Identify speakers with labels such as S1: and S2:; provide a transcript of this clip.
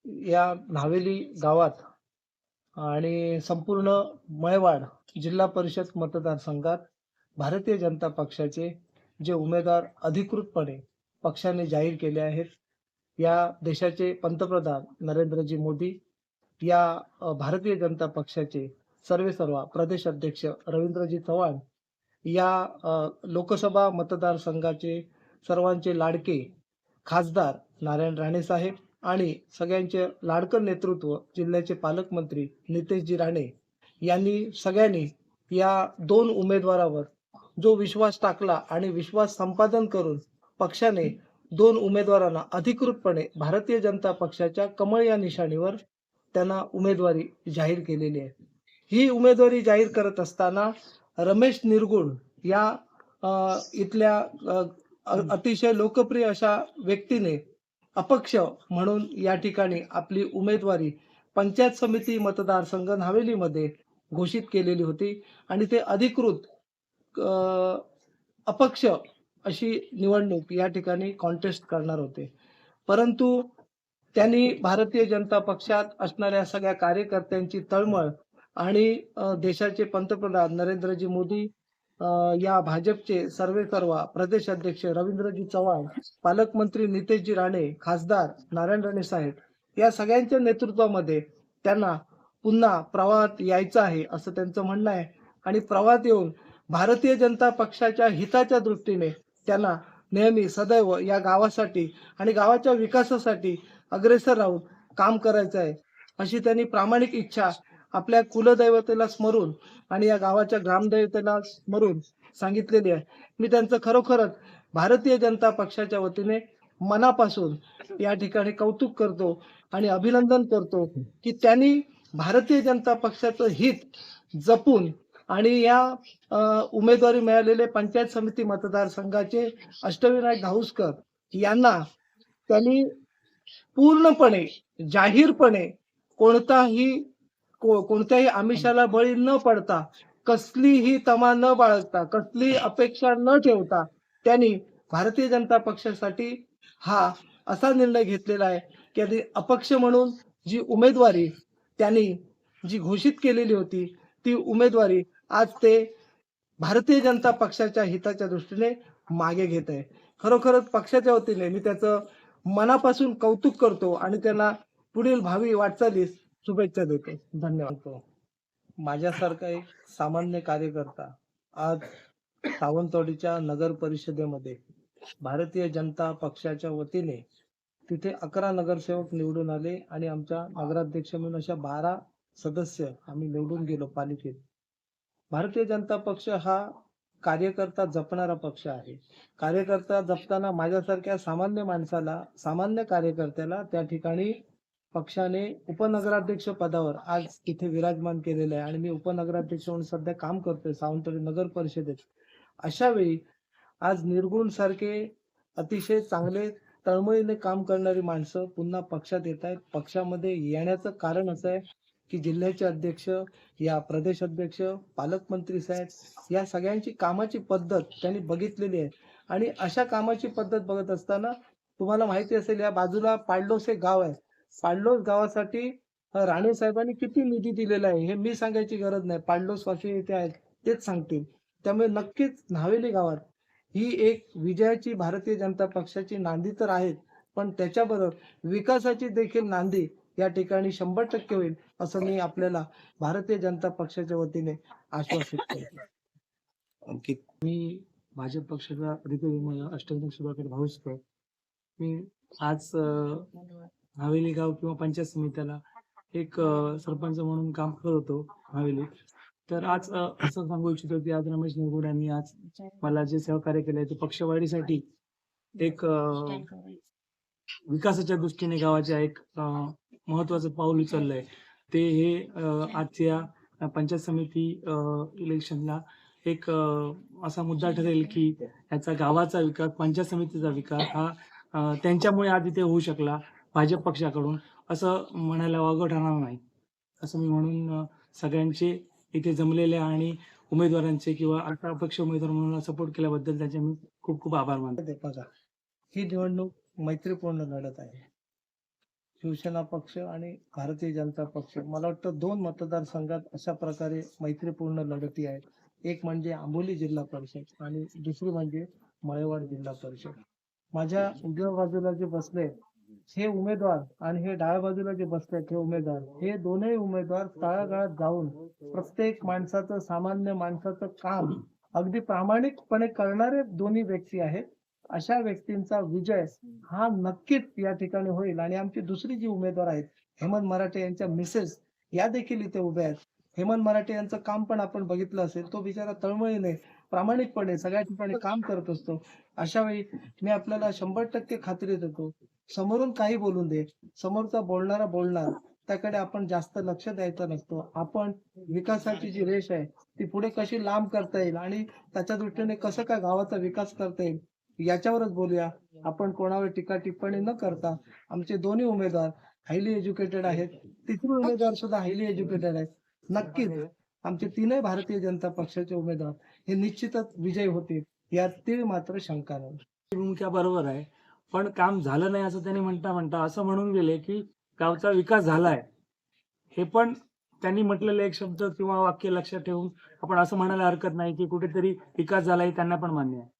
S1: या न्हावेली गावात आणि संपूर्ण मयवाड जिल्हा परिषद मतदारसंघात भारतीय जनता पक्षाचे जे उमेदवार अधिकृतपणे पक्षाने जाहीर केले आहेत, या देशाचे पंतप्रधान नरेंद्रजी मोदी, या भारतीय जनता पक्षाचे सर्वेसर्वा प्रदेश अध्यक्ष रवींद्रजी चव्हाण, या लोकसभा मतदारसंघाचे सर्वांचे लाडके खासदार नारायण राणे साहेब आणि सगळ्यांचे लाडकं नेतृत्व जिल्ह्याचे पालकमंत्री नितेशजी राणे यांनी सगळ्यांनी या दोन उमेदवारावर जो विश्वास टाकला आणि विश्वास संपादन करून पक्षाने दोन उमेदवारांना अधिकृतपणे भारतीय जनता पक्षाच्या कमळ या निशाणीवर त्यांना उमेदवारी जाहीर केलेली आहे. ही उमेदवारी जाहीर करत असताना रमेश निरगुण या इथल्या अतिशय लोकप्रिय अशा व्यक्तीने अपक्ष म्हणून या ठिकाणी आपली उमेदवारी पंचायत समिती मतदारसंघ न्हावेलीमध्ये घोषित केलेली होती आणि ते अधिकृत अपक्ष अशी निवडणूक या ठिकाणी कॉन्टेस्ट करणार होते. परंतु त्यांनी भारतीय जनता पक्षात असणाऱ्या सगळ्या कार्यकर्त्यांची तळमळ आणि देशाचे पंतप्रधान नरेंद्रजी मोदी, या भाजपचे सर्वेसर्वा प्रदेश अध्यक्ष रवींद्रजी चव्हाण, पालकमंत्री नितेशजी राणे, खासदार नारायण राणे साहेब या सगळ्यांच्या नेतृत्वामध्ये त्यांना पुन्हा प्रवाहात यायचं आहे असं त्यांचं म्हणणं आहे आणि प्रवाहात येऊन भारतीय जनता पक्षाच्या हिताच्या दृष्टीने त्यांना नेहमी सदैव या गावासाठी आणि गावाच्या विकासासाठी अग्रेसर राहून काम करायचं आहे अशी त्यांनी प्रामाणिक इच्छा आपल्या कुलदैवतेला स्मरून आणि या गावाच्या ग्रामदैवतेला स्मरून सांगितलेली आहे. मी त्यांचं खरोखरच भारतीय जनता पक्षाच्या वतीने मनापासून या ठिकाणी कौतुक करतो आणि अभिनंदन करतो की त्यांनी भारतीय जनता पक्षाचं हित जपून आणि या उमेदवारी मिळालेले पंचायत समिती मतदारसंघाचे अष्टविनायक घाऊसकर यांना त्यांनी पूर्णपणे जाहीरपणे कोणत्याही आमिषाला बळी न पडता, कसलीही तमा न बाळगता, कसलीही अपेक्षा न ठेवता त्यांनी भारतीय जनता पक्षासाठी हा असा निर्णय घेतलेला आहे की अपक्ष म्हणून जी उमेदवारी त्यांनी जी घोषित केलेली होती ती उमेदवारी आज ते भारतीय जनता पक्षाच्या हिताच्या दृष्टीने मागे घेत आहे. खरोखरच पक्षाच्या वतीने मी त्याचं मनापासून कौतुक करतो आणि त्यांना पुढील भावी वाटचालीस शुभेच्छा देतो. धन्यवाद. माझ्यासारखा एक सामान्य कार्यकर्ता आज सावंतवाडीच्या नगर परिषदेमध्ये भारतीय जनता पक्षाच्या वतीने तिथे 11 नगरसेवक निवडून आले आणि आमच्या नगराध्यक्ष म्हणून अशा 12 सदस्य आम्ही निवडून गेलो पालिकेत. भारतीय जनता पक्ष हा कार्यकर्ता जपणारा पक्ष आहे. कार्यकर्ता जपताना माझ्यासारख्या सामान्य माणसाला, सामान्य कार्यकर्त्याला त्या ठिकाणी पक्षाने उपनगराध्यक्ष पदावर आज इथे विराजमान केलेलं आहे आणि मी उपनगराध्यक्ष म्हणून सध्या काम करतोय सावंतवाडी नगर परिषदेत. अशा वेळी आज निर्गुण सारखे अतिशय चांगले तळमळीने काम करणारी माणसं पुन्हा पक्षात येत आहेत. पक्षामध्ये येण्याचं कारण असं आहे की जिल्ह्याचे अध्यक्ष, या प्रदेश अध्यक्ष, पालकमंत्री साहेब या सगळ्यांची कामाची पद्धत त्यांनी बघितलेली आहे आणि अशा कामाची पद्धत बघत असताना तुम्हाला माहिती असेल या बाजूला पाडलोस हे गाव आहे. पाडलोस गावासाठी राणे साहेबांनी किती निधी दिलेला आहे हे मी सांगायची गरज नाही. पाडलोस वासी इथे आहेत तेच सांगतील. त्यामुळे नक्कीच न्हावेली गावात ही एक विजयाची भारतीय जनता पक्षाची नांदी तर आहेत, पण त्याच्याबरोबर विकासाची देखील नांदी या ठिकाणी 100% होईल असं मी आपल्याला भारतीय जनता पक्षाच्या वतीने आश्वासित करतो. मी भाजप पक्षाचा अधिकारी अष्टविनायक सुधाकर घाऊसकर. मी आज हवेली गाव किंवा पंचायत समितीला एक सरपंच म्हणून काम करत होतो हवेलीत. तर आज असं सांगू इच्छितो की आज रमेश निरगुण यांनी आज मला जे सहकार्य केले ते पक्षवाढीसाठी एक विकासाच्या दृष्टीने गावाच्या एक महत्वाचं पाऊल उचललंय. ते हे आजच्या पंचायत समिती इलेक्शनला एक असा मुद्दा ठरेल की याचा गावाचा विकास, पंचायत समितीचा विकास हा त्यांच्यामुळे आज इथे होऊ शकला भाजप पक्षाकडून, असं म्हणायला वावगं ठरणार नाही. असं मी म्हणून सगळ्यांचे इथे जमलेले आणि उमेदवारांचे किंवा अपक्ष उमेदवार म्हणून सपोर्ट केल्याबद्दल त्याचे मी खूप खूप आभार मानतो. ही निवडणूक मैत्रीपूर्ण लढत आहे. शिवसेना पक्ष आणि भारतीय जनता पक्ष, मला वाटतं 2 मतदारसंघात अशा प्रकारे मैत्रीपूर्ण लढती आहेत. एक म्हणजे आंबोली जिल्हा परिषद आणि दुसरी म्हणजे मळेवाड जिल्हा परिषद. माझ्या उजव्या बाजूला जे बसले हे उमेदवार आणि हे डाव्या बाजूला जे बसलेत हे उमेदवार, हे दोनही उमेदवार तळागाळात जाऊन प्रत्येक माणसाचं, सामान्य माणसाचं काम अगदी प्रामाणिकपणे करणारे दोन्ही व्यक्ती आहेत. अशा व्यक्तींचा विजय हा नक्कीच या ठिकाणी होईल आणि आमची दुसरी जी उमेदवार आहेत, हेमंत मराठे यांच्या मिसेस या देखील इथे उभ्या आहेत. हेमंत मराठे यांचं काम पण आपण बघितलं असेल. तो बिचारा तळमळीने, प्रामाणिकपणे सगळ्या ठिकाणी काम करत असतो. अशा वेळी मी आपल्याला 100% खात्री देतो, समोरून काही बोलून दे, समोरचा बोलणारा बोलणार, त्याकडे आपण जास्त लक्ष द्यायचं नसतो. आपण विकासाची जी रेष आहे, ती पुढे कशी लांब करता येईल आणि त्याच्या दृष्टीने कसं काय गावाचा विकास करता येईल, याच्यावरच बोलूया. आपण कोणावर टीका टिप्पणी न करता आमचे दोन्ही उमेदवार हायली एज्युकेटेड आहेत. तिसरे उमेदवार सुद्धा हायली एज्युकेटेड आहेत. नक्कीच आमचे तीनही भारतीय जनता पक्षाचे उमेदवार हे निश्चितच विजयी होतील, यात तीळ मात्र शंका नाही.
S2: भूमिका बरोबर आहे. पण काम झालं नाही असं त्यांनी म्हणता असं म्हणून गेले, की गावचा विकास झालाय. हे पण त्यांनी म्हटलेलं एक शब्द किंवा वाक्य लक्षात ठेवून आपण असं म्हणायला हरकत नाही, की कुठेतरी विकास झाला हे त्यांना पण मान्य आहे.